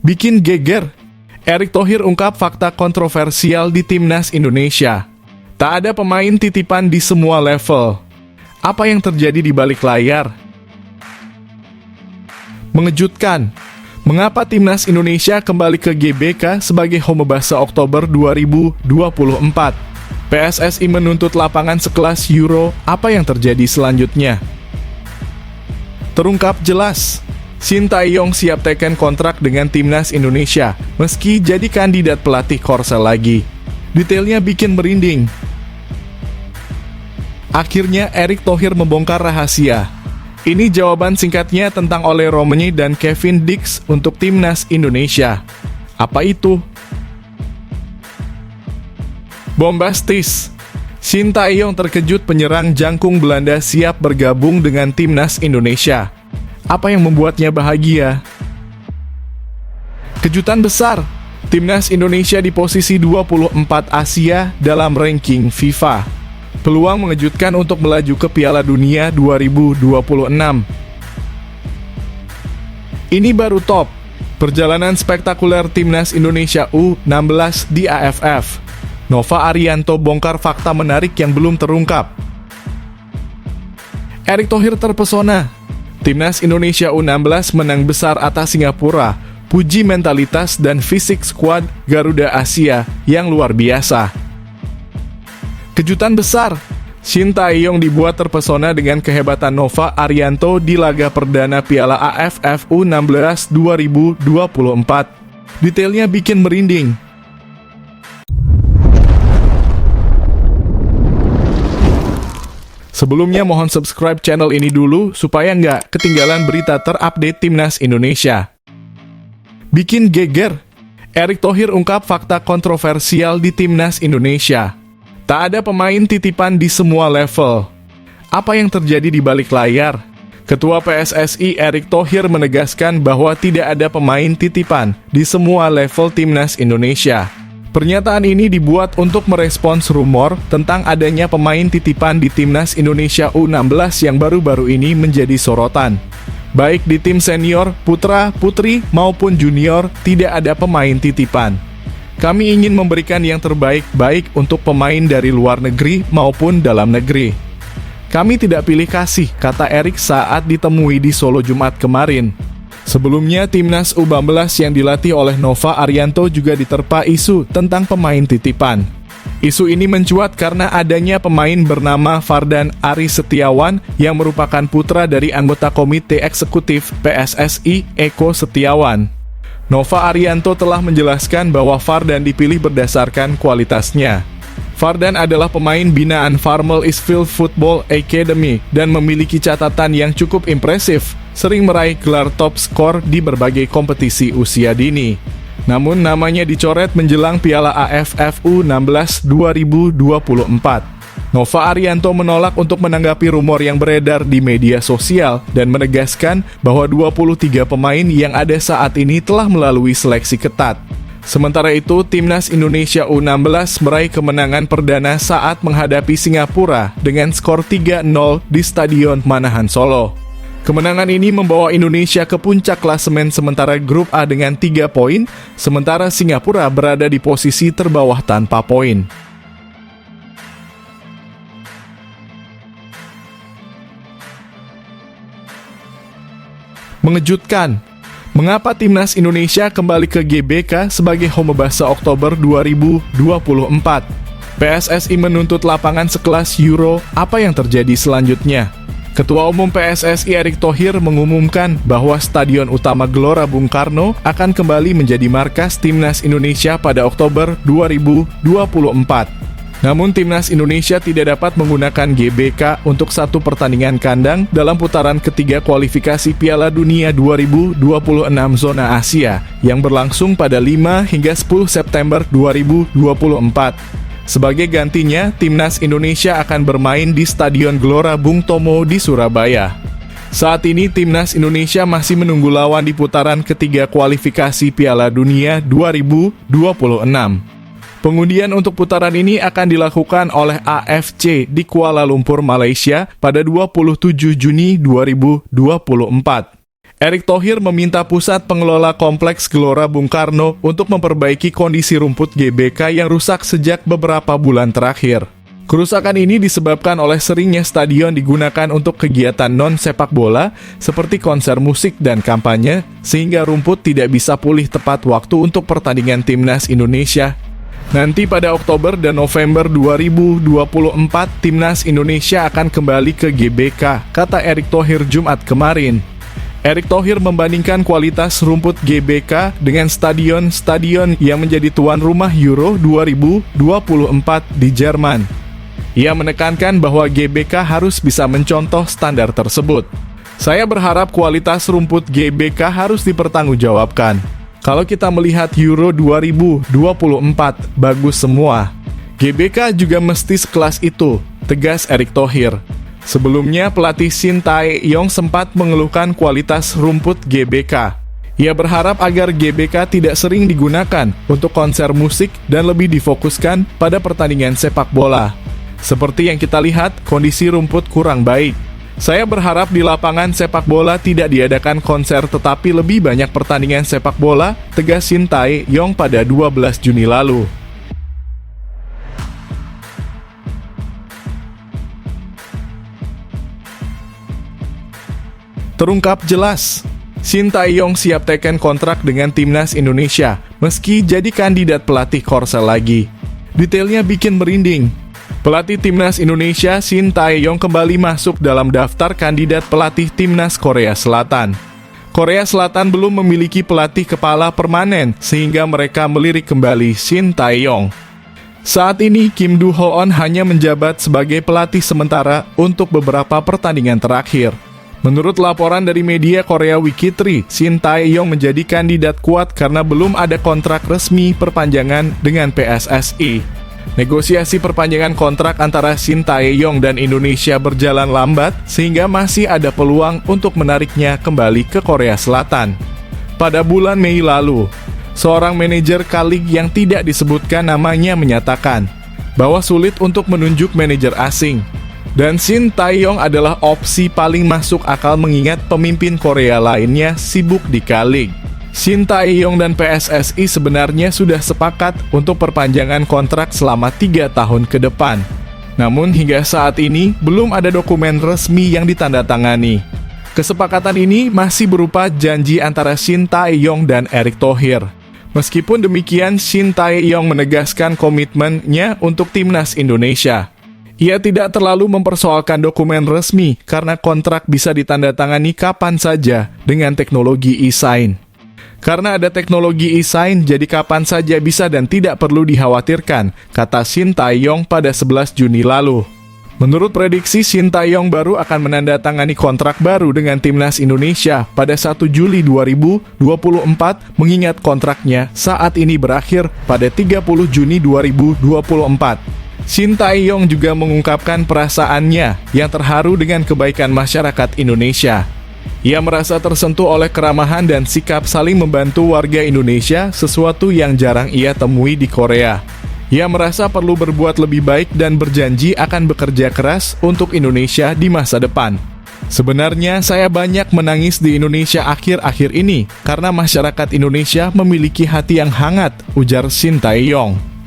Bikin geger, Erick Thohir ungkap fakta kontroversial di Timnas Indonesia. Tak ada pemain titipan di semua level. Apa yang terjadi di balik layar? Mengejutkan, mengapa Timnas Indonesia kembali ke GBK sebagai home base Oktober 2024? PSSI menuntut lapangan sekelas Euro, apa yang terjadi selanjutnya? Terungkap jelas, Shin Tae-yong siap teken kontrak dengan Timnas Indonesia, meski jadi kandidat pelatih Korsel lagi. Detailnya bikin merinding. Akhirnya Erick Thohir membongkar rahasia. Ini jawaban singkatnya tentang Ole Romani dan Kevin Dix untuk Timnas Indonesia. Apa itu? Bombastis. Shin Tae-yong terkejut penyerang jangkung Belanda siap bergabung dengan Timnas Indonesia. Apa yang membuatnya bahagia? Kejutan besar, Timnas Indonesia di posisi 24 Asia dalam ranking FIFA. Peluang mengejutkan untuk melaju ke Piala Dunia 2026. Ini baru top, perjalanan spektakuler Timnas Indonesia U16 di AFF. Nova Arianto bongkar fakta menarik yang belum terungkap. Erick Thohir terpesona. Timnas Indonesia U16 menang besar atas Singapura, puji mentalitas dan fisik skuad Garuda Asia yang luar biasa. Kejutan besar, Shin Tae-yong dibuat terpesona dengan kehebatan Nova Arianto di laga perdana Piala AFF U16 2024. Detailnya bikin merinding. Sebelumnya mohon subscribe channel ini dulu supaya nggak ketinggalan berita terupdate Timnas Indonesia. Bikin geger, Erick Thohir ungkap fakta kontroversial di Timnas Indonesia. Tak ada pemain titipan di semua level. Apa yang terjadi di balik layar? Ketua PSSI Erick Thohir menegaskan bahwa tidak ada pemain titipan di semua level Timnas Indonesia. Pernyataan ini dibuat untuk merespons rumor tentang adanya pemain titipan di Timnas Indonesia U16 yang baru-baru ini menjadi sorotan. Baik di tim senior, putra, putri, maupun junior, tidak ada pemain titipan. Kami ingin memberikan yang terbaik baik untuk pemain dari luar negeri maupun dalam negeri. Kami tidak pilih kasih, kata Erick saat ditemui di Solo Jumat kemarin. Sebelumnya, Timnas U16 yang dilatih oleh Nova Arianto juga diterpa isu tentang pemain titipan. Isu ini mencuat karena adanya pemain bernama Fardan Ari Setiawan yang merupakan putra dari anggota Komite Eksekutif PSSI Eko Setiawan. Nova Arianto telah menjelaskan bahwa Fardan dipilih berdasarkan kualitasnya. Fardan adalah pemain binaan Farmel Eastfield Football Academy dan memiliki catatan yang cukup impresif, sering meraih gelar top skor di berbagai kompetisi usia dini. Namun namanya dicoret menjelang Piala AFF U16 2024. Nova Arianto menolak untuk menanggapi rumor yang beredar di media sosial dan menegaskan bahwa 23 pemain yang ada saat ini telah melalui seleksi ketat. Sementara itu, Timnas Indonesia U16 meraih kemenangan perdana saat menghadapi Singapura dengan skor 3-0 di Stadion Manahan Solo. Kemenangan ini membawa Indonesia ke puncak klasemen sementara grup A dengan 3 poin, sementara Singapura berada di posisi terbawah tanpa poin. Mengejutkan, mengapa Timnas Indonesia kembali ke GBK sebagai home base Oktober 2024? PSSI menuntut lapangan sekelas Euro, apa yang terjadi selanjutnya? Ketua Umum PSSI Erick Thohir mengumumkan bahwa Stadion Utama Gelora Bung Karno akan kembali menjadi markas Timnas Indonesia pada Oktober 2024. Namun Timnas Indonesia tidak dapat menggunakan GBK untuk satu pertandingan kandang dalam putaran ketiga kualifikasi Piala Dunia 2026 zona Asia yang berlangsung pada 5 hingga 10 September 2024. Sebagai gantinya, Timnas Indonesia akan bermain di Stadion Gelora Bung Tomo di Surabaya. Saat ini Timnas Indonesia masih menunggu lawan di putaran ketiga kualifikasi Piala Dunia 2026. Pengundian untuk putaran ini akan dilakukan oleh AFC di Kuala Lumpur, Malaysia pada 27 Juni 2024. Erick Thohir meminta pusat pengelola kompleks Gelora Bung Karno untuk memperbaiki kondisi rumput GBK yang rusak sejak beberapa bulan terakhir. Kerusakan ini disebabkan oleh seringnya stadion digunakan untuk kegiatan non-sepak bola seperti konser musik dan kampanye, sehingga rumput tidak bisa pulih tepat waktu untuk pertandingan Timnas Indonesia. Nanti pada Oktober dan November 2024, Timnas Indonesia akan kembali ke GBK, kata Erick Thohir Jumat kemarin. Erick Thohir membandingkan kualitas rumput GBK dengan stadion-stadion yang menjadi tuan rumah Euro 2024 di Jerman. Ia menekankan bahwa GBK harus bisa mencontoh standar tersebut. Saya berharap kualitas rumput GBK harus dipertanggungjawabkan. Kalau kita melihat Euro 2024, bagus semua. GBK juga mesti sekelas itu, tegas Erick Thohir. Sebelumnya, pelatih Shin Tae-yong sempat mengeluhkan kualitas rumput GBK. Ia berharap agar GBK tidak sering digunakan untuk konser musik dan lebih difokuskan pada pertandingan sepak bola. Seperti yang kita lihat, kondisi rumput kurang baik. Saya berharap di lapangan sepak bola tidak diadakan konser tetapi lebih banyak pertandingan sepak bola, tegas Shin Tae-yong pada 12 Juni lalu. Terungkap jelas, Shin Tae-yong siap teken kontrak dengan Timnas Indonesia, meski jadi kandidat pelatih Korsel lagi. Detailnya bikin merinding. Pelatih Timnas Indonesia Shin Tae-yong kembali masuk dalam daftar kandidat pelatih Timnas Korea Selatan. Korea Selatan belum memiliki pelatih kepala permanen, sehingga mereka melirik kembali Shin Tae-yong. Saat ini, Kim Do-hoon hanya menjabat sebagai pelatih sementara untuk beberapa pertandingan terakhir. Menurut laporan dari media Korea Wiki3, Shin Tae-yong menjadi kandidat kuat karena belum ada kontrak resmi perpanjangan dengan PSSI. Negosiasi perpanjangan kontrak antara Shin Tae-yong dan Indonesia berjalan lambat, sehingga masih ada peluang untuk menariknya kembali ke Korea Selatan. Pada bulan Mei lalu, seorang manajer K-League yang tidak disebutkan namanya menyatakan bahwa sulit untuk menunjuk manajer asing. Dan Shin Tae-yong adalah opsi paling masuk akal mengingat pemimpin Korea lainnya sibuk di K-League. Shin Tae-yong dan PSSI sebenarnya sudah sepakat untuk perpanjangan kontrak selama 3 tahun ke depan. Namun hingga saat ini belum ada dokumen resmi yang ditandatangani. Kesepakatan ini masih berupa janji antara Shin Tae-yong dan Erick Thohir. Meskipun demikian, Shin Tae-yong menegaskan komitmennya untuk Timnas Indonesia. Ia tidak terlalu mempersoalkan dokumen resmi karena kontrak bisa ditandatangani kapan saja dengan teknologi e-sign. Karena ada teknologi e-sign, jadi kapan saja bisa dan tidak perlu dikhawatirkan, kata Shin Tae-yong pada 11 Juni lalu. Menurut prediksi, Shin Tae-yong baru akan menandatangani kontrak baru dengan Timnas Indonesia pada 1 Juli 2024, mengingat kontraknya saat ini berakhir pada 30 Juni 2024. Shin Tae-yong juga mengungkapkan perasaannya yang terharu dengan kebaikan masyarakat Indonesia. Ia merasa tersentuh oleh keramahan dan sikap saling membantu warga Indonesia, sesuatu yang jarang ia temui di Korea. Ia merasa perlu berbuat lebih baik dan berjanji akan bekerja keras untuk Indonesia di masa depan. Sebenarnya saya banyak menangis di Indonesia akhir-akhir ini karena masyarakat Indonesia memiliki hati yang hangat, ujar Shin Tae-yong.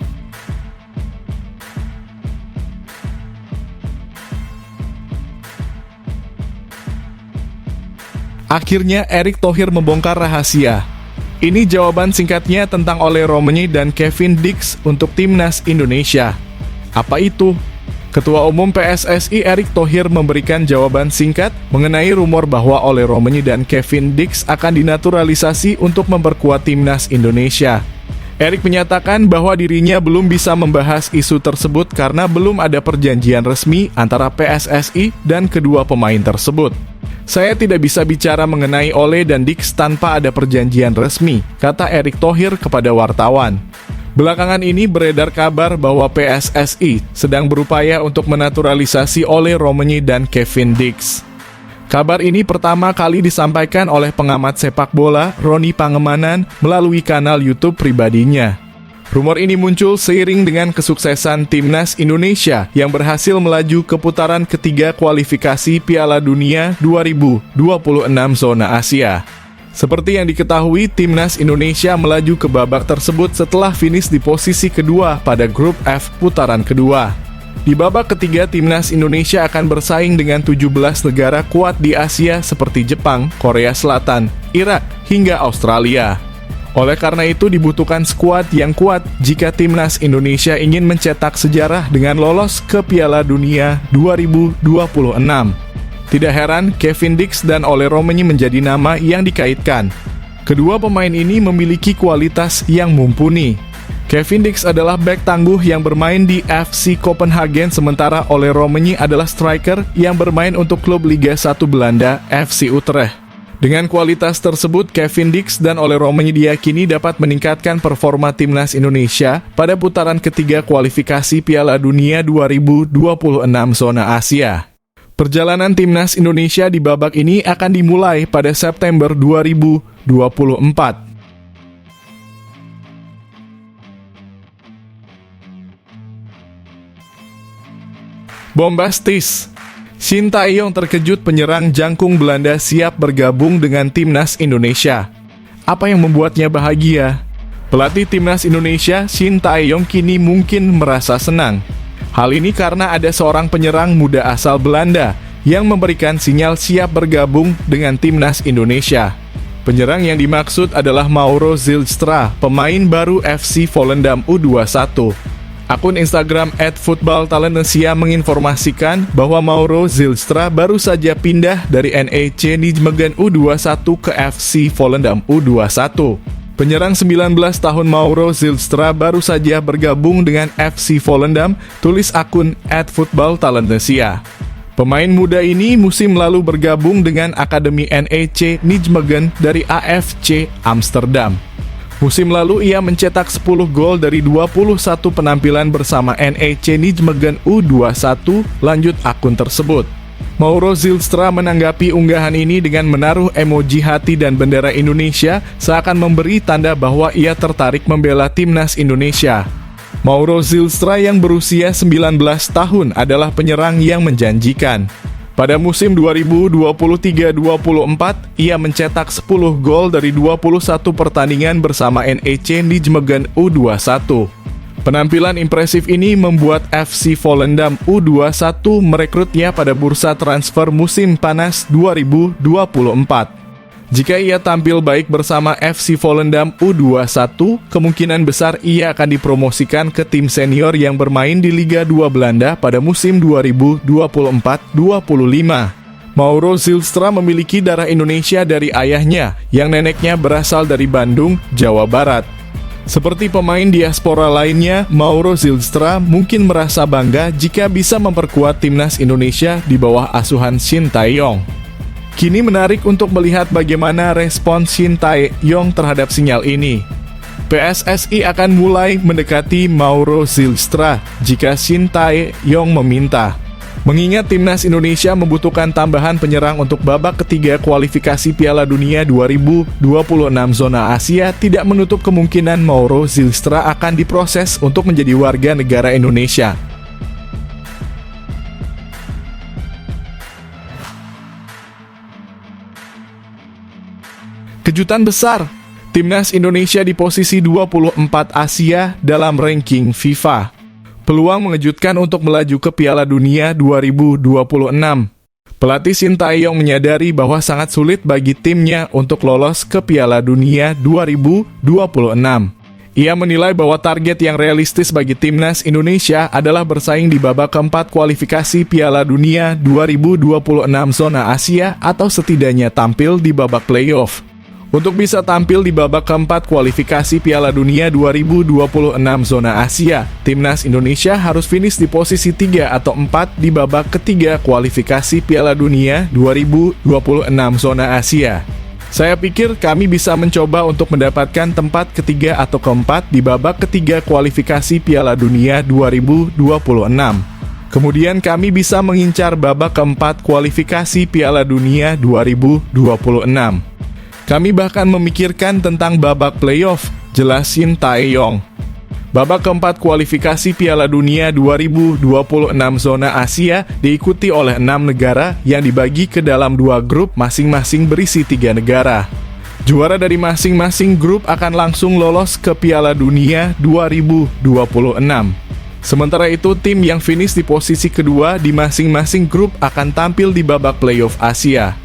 Akhirnya Erick Thohir membongkar rahasia. Ini jawaban singkatnya tentang Ole Romeni dan Kevin Dix untuk Timnas Indonesia. Apa itu? Ketua Umum PSSI Erick Thohir memberikan jawaban singkat mengenai rumor bahwa Ole Romeni dan Kevin Dix akan dinaturalisasi untuk memperkuat Timnas Indonesia. Erick menyatakan bahwa dirinya belum bisa membahas isu tersebut karena belum ada perjanjian resmi antara PSSI dan kedua pemain tersebut. Saya tidak bisa bicara mengenai Ole dan Dix tanpa ada perjanjian resmi, kata Erick Thohir kepada wartawan. Belakangan ini beredar kabar bahwa PSSI sedang berupaya untuk menaturalisasi Ole Romeni dan Kevin Dix. Kabar ini pertama kali disampaikan oleh pengamat sepak bola Roni Pangemanan melalui kanal YouTube pribadinya. Rumor ini muncul seiring dengan kesuksesan Timnas Indonesia yang berhasil melaju ke putaran ketiga kualifikasi Piala Dunia 2026 zona Asia. Seperti yang diketahui, Timnas Indonesia melaju ke babak tersebut setelah finish di posisi kedua pada grup F putaran kedua. Di babak ketiga, Timnas Indonesia akan bersaing dengan 17 negara kuat di Asia seperti Jepang, Korea Selatan, Irak, hingga Australia. Oleh karena itu dibutuhkan skuad yang kuat jika Timnas Indonesia ingin mencetak sejarah dengan lolos ke Piala Dunia 2026. Tidak heran, Kevin Dix dan Ole Roemeny menjadi nama yang dikaitkan. Kedua pemain ini memiliki kualitas yang mumpuni. Kevin Dix adalah bek tangguh yang bermain di FC Copenhagen, sementara Ole Roemeny adalah striker yang bermain untuk klub Liga 1 Belanda, FC Utrecht. Dengan kualitas tersebut, Kevin Dix dan Ole Roemeny diyakini dapat meningkatkan performa Timnas Indonesia pada putaran ketiga kualifikasi Piala Dunia 2026 zona Asia. Perjalanan Timnas Indonesia di babak ini akan dimulai pada September 2024. Bombastis. Shin Tae-yong terkejut penyerang jangkung Belanda siap bergabung dengan Timnas Indonesia. Apa yang membuatnya bahagia? Pelatih Timnas Indonesia, Shin Tae-yong, kini mungkin merasa senang. Hal ini karena ada seorang penyerang muda asal Belanda yang memberikan sinyal siap bergabung dengan Timnas Indonesia. Penyerang yang dimaksud adalah Mauro Zylstra, pemain baru FC Volendam U21. Akun Instagram @footballtalentesia menginformasikan bahwa Mauro Zylstra baru saja pindah dari NEC Nijmegen U21 ke FC Volendam U21. Penyerang 19 tahun Mauro Zylstra baru saja bergabung dengan FC Volendam, tulis akun @footballtalentesia. Pemain muda ini musim lalu bergabung dengan Akademi NEC Nijmegen dari AFC Amsterdam. Musim lalu ia mencetak 10 gol dari 21 penampilan bersama NEC Nijmegen U21, lanjut akun tersebut. Mauro Zylstra menanggapi unggahan ini dengan menaruh emoji hati dan bendera Indonesia seakan memberi tanda bahwa ia tertarik membela Timnas Indonesia. Mauro Zylstra yang berusia 19 tahun adalah penyerang yang menjanjikan. Pada musim 2023-24, ia mencetak 10 gol dari 21 pertandingan bersama NEC Nijmegen U21. Penampilan impresif ini membuat FC Volendam U21 merekrutnya pada bursa transfer musim panas 2024. Jika ia tampil baik bersama FC Volendam U21, kemungkinan besar ia akan dipromosikan ke tim senior yang bermain di Liga 2 Belanda pada musim 2024-25. Mauro Zylstra memiliki darah Indonesia dari ayahnya, yang neneknya berasal dari Bandung, Jawa Barat. Seperti pemain diaspora lainnya, Mauro Zylstra mungkin merasa bangga jika bisa memperkuat Timnas Indonesia di bawah asuhan Shin Tae-yong. Kini menarik untuk melihat bagaimana respon Shin Tae-yong terhadap sinyal ini. PSSI akan mulai mendekati Mauro Zylstra jika Shin Tae-yong meminta. Mengingat Timnas Indonesia membutuhkan tambahan penyerang untuk babak ketiga kualifikasi Piala Dunia 2026 zona Asia, tidak menutup kemungkinan Mauro Zylstra akan diproses untuk menjadi warga negara Indonesia. Kejutan besar, Timnas Indonesia di posisi 24 Asia dalam ranking FIFA. Peluang mengejutkan untuk melaju ke Piala Dunia 2026. Pelatih Shin Tae-yong menyadari bahwa sangat sulit bagi timnya untuk lolos ke Piala Dunia 2026. Ia menilai bahwa target yang realistis bagi Timnas Indonesia adalah bersaing di babak keempat kualifikasi Piala Dunia 2026 zona Asia atau setidaknya tampil di babak playoff. Untuk bisa tampil di babak keempat kualifikasi Piala Dunia 2026 zona Asia, Timnas Indonesia harus finish di posisi 3 atau 4 di babak ketiga kualifikasi Piala Dunia 2026 zona Asia. Saya pikir kami bisa mencoba untuk mendapatkan tempat ketiga atau keempat di babak ketiga kualifikasi Piala Dunia 2026. Kemudian kami bisa mengincar babak keempat kualifikasi Piala Dunia 2026. Kami bahkan memikirkan tentang babak playoff, jelas Shin Tae-yong. Babak keempat kualifikasi Piala Dunia 2026 zona Asia diikuti oleh 6 negara yang dibagi ke dalam 2 grup masing-masing berisi 3 negara. Juara dari masing-masing grup akan langsung lolos ke Piala Dunia 2026. Sementara itu, tim yang finish di posisi kedua di masing-masing grup akan tampil di babak playoff Asia.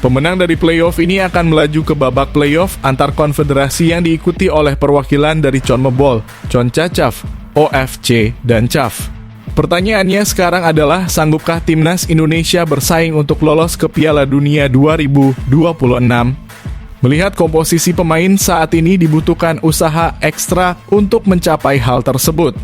Pemenang dari playoff ini akan melaju ke babak playoff antar konfederasi yang diikuti oleh perwakilan dari CONMEBOL, CONCACAF, OFC, dan CAF. Pertanyaannya sekarang adalah, sanggupkah timnas Indonesia bersaing untuk lolos ke Piala Dunia 2026? Melihat komposisi pemain saat ini dibutuhkan usaha ekstra untuk mencapai hal tersebut.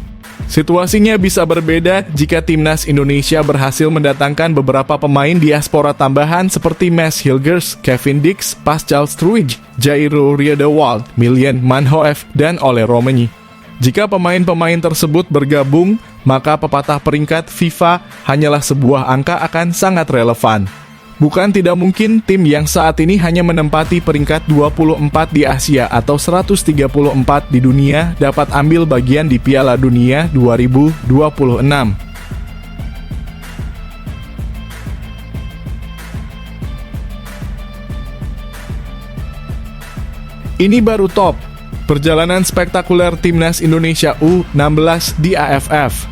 Situasinya bisa berbeda jika timnas Indonesia berhasil mendatangkan beberapa pemain diaspora tambahan seperti Mads Hilgers, Kevin Dix, Pascal Struij, Jairo Riedewald, Miljan Manhoef, dan Ole Romani. Jika pemain-pemain tersebut bergabung, maka pepatah peringkat FIFA hanyalah sebuah angka akan sangat relevan. Bukan tidak mungkin tim yang saat ini hanya menempati peringkat 24 di Asia atau 134 di dunia dapat ambil bagian di Piala Dunia 2026. Ini baru top. Perjalanan spektakuler timnas Indonesia U16 di AFF.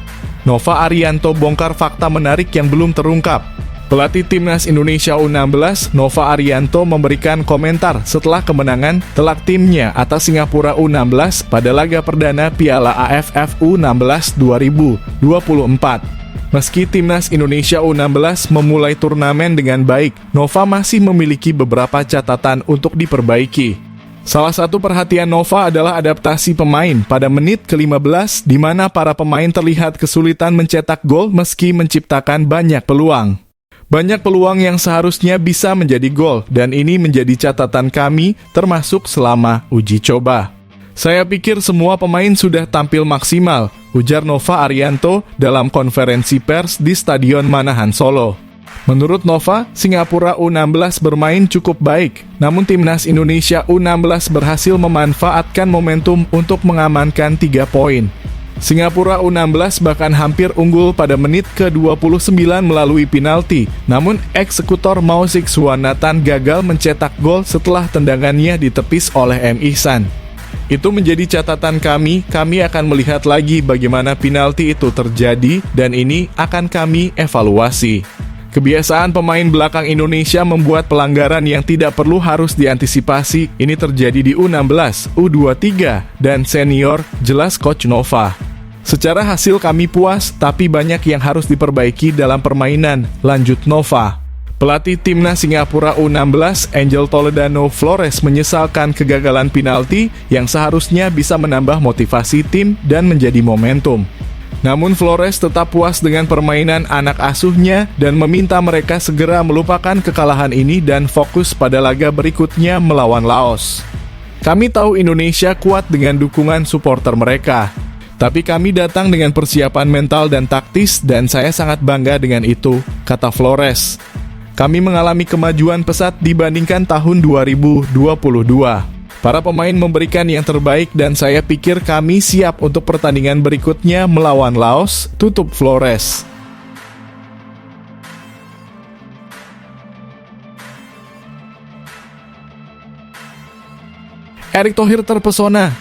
Nova Arianto bongkar fakta menarik yang belum terungkap. Pelatih timnas Indonesia U16, Nova Arianto, memberikan komentar setelah kemenangan telak timnya atas Singapura U16 pada laga perdana Piala AFF U16 2024. Meski timnas Indonesia U16 memulai turnamen dengan baik, Nova masih memiliki beberapa catatan untuk diperbaiki. Salah satu perhatian Nova adalah adaptasi pemain pada menit ke-15, di mana para pemain terlihat kesulitan mencetak gol meski menciptakan banyak peluang. Banyak peluang yang seharusnya bisa menjadi gol, dan ini menjadi catatan kami, termasuk selama uji coba. Saya pikir semua pemain sudah tampil maksimal, ujar Nova Arianto dalam konferensi pers di Stadion Manahan Solo. Menurut Nova, Singapura U16 bermain cukup baik, namun timnas Indonesia U16 berhasil memanfaatkan momentum untuk mengamankan 3 poin. Singapura U16 bahkan hampir unggul pada menit ke-29 melalui penalti, namun eksekutor Mausik Suwanathan gagal mencetak gol setelah tendangannya ditepis oleh M. Ihsan. Itu menjadi catatan kami akan melihat lagi bagaimana penalti itu terjadi dan ini akan kami evaluasi. Kebiasaan pemain belakang Indonesia membuat pelanggaran yang tidak perlu harus diantisipasi. Ini terjadi di U16, U23, dan senior, jelas Coach Nova. Secara hasil kami puas, tapi banyak yang harus diperbaiki dalam permainan, lanjut Nova. Pelatih timnas Singapura U16, Angel Toledano Flores, menyesalkan kegagalan penalti yang seharusnya bisa menambah motivasi tim dan menjadi momentum. Namun Flores tetap puas dengan permainan anak asuhnya dan meminta mereka segera melupakan kekalahan ini dan fokus pada laga berikutnya melawan Laos. Kami tahu Indonesia kuat dengan dukungan supporter mereka, tapi kami datang dengan persiapan mental dan taktis dan saya sangat bangga dengan itu, kata Flores. Kami mengalami kemajuan pesat dibandingkan tahun 2022. Para pemain memberikan yang terbaik dan saya pikir kami siap untuk pertandingan berikutnya melawan Laos, tutup Flores. Erick Thohir terpesona.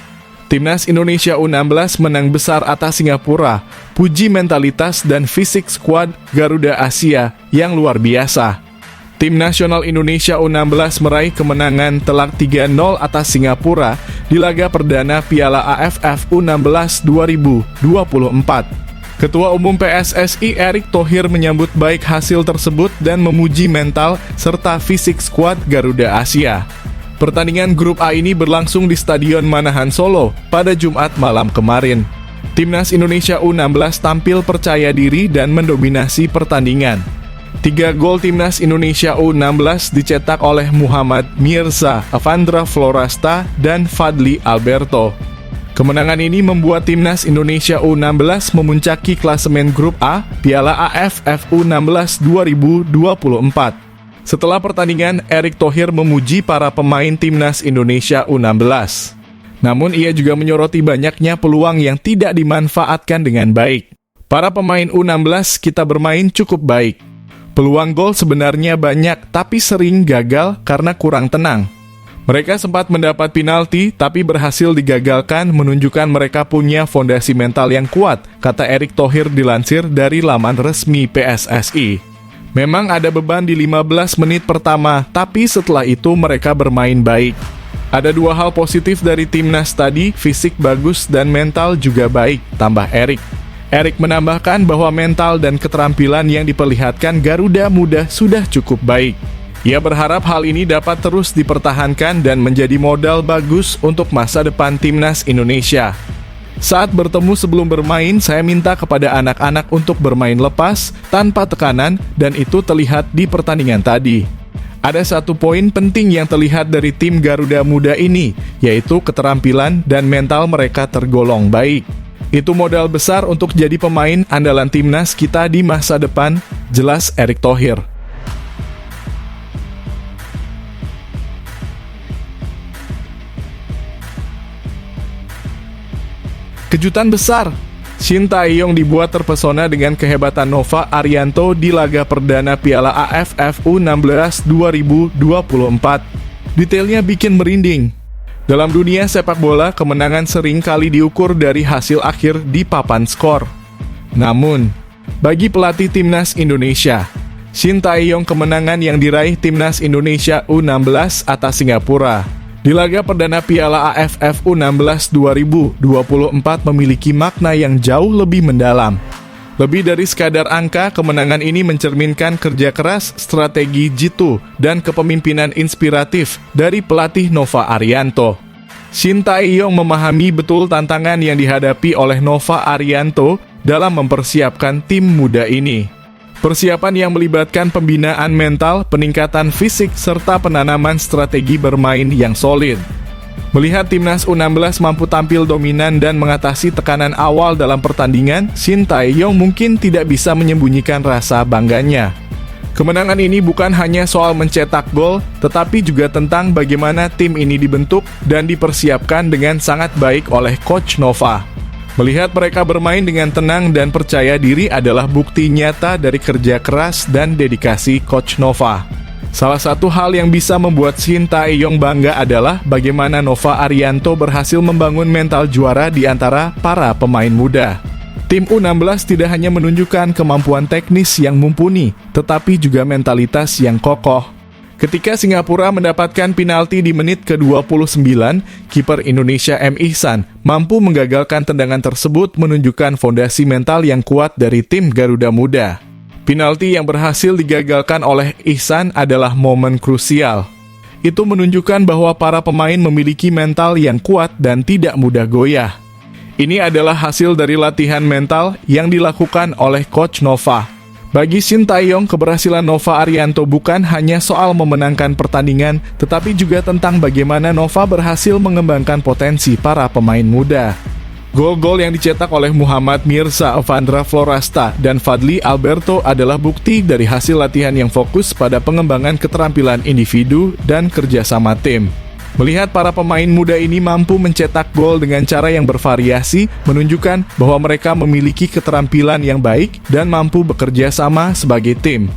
Timnas Indonesia U16 menang besar atas Singapura. Puji mentalitas dan fisik skuad Garuda Asia yang luar biasa. Tim nasional Indonesia U16 meraih kemenangan telak 3-0 atas Singapura di laga perdana Piala AFF U16 2024. Ketua Umum PSSI Erick Thohir menyambut baik hasil tersebut dan memuji mental serta fisik skuad Garuda Asia. Pertandingan grup A ini berlangsung di Stadion Manahan Solo pada Jumat malam kemarin. Timnas Indonesia U16 tampil percaya diri dan mendominasi pertandingan. 3 gol timnas Indonesia U16 dicetak oleh Muhammad Mirza, Avandra Florasta, dan Fadli Alberto. Kemenangan ini membuat timnas Indonesia U16 memuncaki klasemen grup A Piala AFF U16 2024. Setelah pertandingan, Erick Thohir memuji para pemain timnas Indonesia U16. Namun ia juga menyoroti banyaknya peluang yang tidak dimanfaatkan dengan baik. Para pemain U16 kita bermain cukup baik. Peluang gol sebenarnya banyak, tapi sering gagal karena kurang tenang. Mereka sempat mendapat penalti, tapi berhasil digagalkan, menunjukkan mereka punya fondasi mental yang kuat, kata Erick Thohir dilansir dari laman resmi PSSI. Memang ada beban di 15 menit pertama, tapi setelah itu mereka bermain baik. Ada dua hal positif dari timnas tadi, fisik bagus dan mental juga baik, tambah Erick. Erick menambahkan bahwa mental dan keterampilan yang diperlihatkan Garuda Muda sudah cukup baik. Ia berharap hal ini dapat terus dipertahankan dan menjadi modal bagus untuk masa depan timnas Indonesia. Saat bertemu sebelum bermain, saya minta kepada anak-anak untuk bermain lepas, tanpa tekanan, dan itu terlihat di pertandingan tadi. Ada satu poin penting yang terlihat dari tim Garuda Muda ini, yaitu keterampilan dan mental mereka tergolong baik. Itu modal besar untuk jadi pemain andalan timnas kita di masa depan, jelas Erick Thohir. Kejutan besar, Shin Tae-yong dibuat terpesona dengan kehebatan Nova Arianto di laga perdana Piala AFF U16 2024. Detailnya bikin merinding. Dalam dunia sepak bola, kemenangan sering kali diukur dari hasil akhir di papan skor. Namun, bagi pelatih timnas Indonesia, Shin Tae-yong kemenangan yang diraih timnas Indonesia U16 atas Singapura di laga perdana Piala AFF U16 2024 memiliki makna yang jauh lebih mendalam. Lebih dari sekadar angka, kemenangan ini mencerminkan kerja keras, strategi jitu, dan kepemimpinan inspiratif dari pelatih Nova Arianto. Shin Tae-yong memahami betul tantangan yang dihadapi oleh Nova Arianto dalam mempersiapkan tim muda ini. Persiapan yang melibatkan pembinaan mental, peningkatan fisik, serta penanaman strategi bermain yang solid. Melihat timnas U16 mampu tampil dominan dan mengatasi tekanan awal dalam pertandingan, Shin Tae-yong mungkin tidak bisa menyembunyikan rasa bangganya. Kemenangan ini bukan hanya soal mencetak gol, tetapi juga tentang bagaimana tim ini dibentuk dan dipersiapkan dengan sangat baik oleh Coach Nova. Melihat mereka bermain dengan tenang dan percaya diri adalah bukti nyata dari kerja keras dan dedikasi Coach Nova. Salah satu hal yang bisa membuat Shin Tae-yong bangga adalah bagaimana Nova Arianto berhasil membangun mental juara di antara para pemain muda. Tim U16 tidak hanya menunjukkan kemampuan teknis yang mumpuni, tetapi juga mentalitas yang kokoh. Ketika Singapura mendapatkan penalti di menit ke-29, kiper Indonesia M. Ihsan mampu menggagalkan tendangan tersebut, menunjukkan fondasi mental yang kuat dari tim Garuda Muda. Penalti yang berhasil digagalkan oleh Ihsan adalah momen krusial. Itu menunjukkan bahwa para pemain memiliki mental yang kuat dan tidak mudah goyah. Ini adalah hasil dari latihan mental yang dilakukan oleh Coach Nova. Bagi Shin Tae-yong, keberhasilan Nova Arianto bukan hanya soal memenangkan pertandingan, tetapi juga tentang bagaimana Nova berhasil mengembangkan potensi para pemain muda. Gol-gol yang dicetak oleh Muhammad Mirza Evandra Florasta dan Fadli Alberto adalah bukti dari hasil latihan yang fokus pada pengembangan keterampilan individu dan kerjasama tim. Melihat para pemain muda ini mampu mencetak gol dengan cara yang bervariasi, menunjukkan bahwa mereka memiliki keterampilan yang baik dan mampu bekerja sama sebagai tim.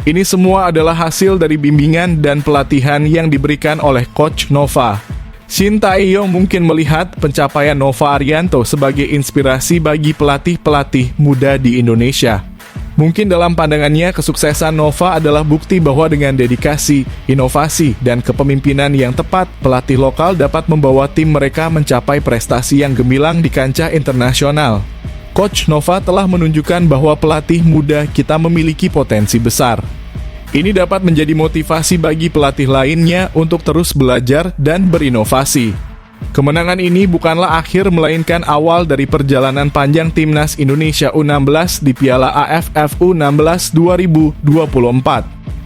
Ini semua adalah hasil dari bimbingan dan pelatihan yang diberikan oleh Coach Nova. Shin Tae-yong mungkin melihat pencapaian Nova Arianto sebagai inspirasi bagi pelatih-pelatih muda di Indonesia. Mungkin dalam pandangannya, kesuksesan Nova adalah bukti bahwa dengan dedikasi, inovasi, dan kepemimpinan yang tepat, pelatih lokal dapat membawa tim mereka mencapai prestasi yang gemilang di kancah internasional. Coach Nova telah menunjukkan bahwa pelatih muda kita memiliki potensi besar. Ini dapat menjadi motivasi bagi pelatih lainnya untuk terus belajar dan berinovasi. Kemenangan ini bukanlah akhir, melainkan awal dari perjalanan panjang timnas Indonesia U16 di Piala AFF U16 2024.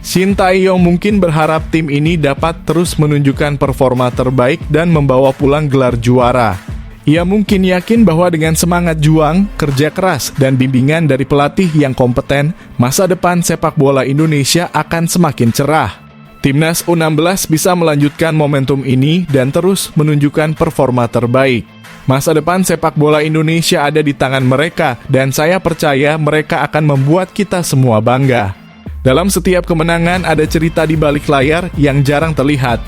Shin Tae-yong mungkin berharap tim ini dapat terus menunjukkan performa terbaik dan membawa pulang gelar juara. Ia mungkin yakin bahwa dengan semangat juang, kerja keras, dan bimbingan dari pelatih yang kompeten, masa depan sepak bola Indonesia akan semakin cerah. Timnas U16 bisa melanjutkan momentum ini dan terus menunjukkan performa terbaik. Masa depan sepak bola Indonesia ada di tangan mereka, dan saya percaya mereka akan membuat kita semua bangga. Dalam setiap kemenangan ada cerita di balik layar yang jarang terlihat.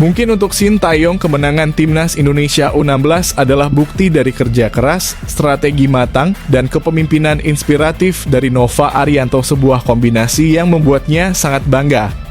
Mungkin untuk Sintayong, kemenangan Timnas Indonesia U16 adalah bukti dari kerja keras, strategi matang, dan kepemimpinan inspiratif dari Nova Arianto, sebuah kombinasi yang membuatnya sangat bangga.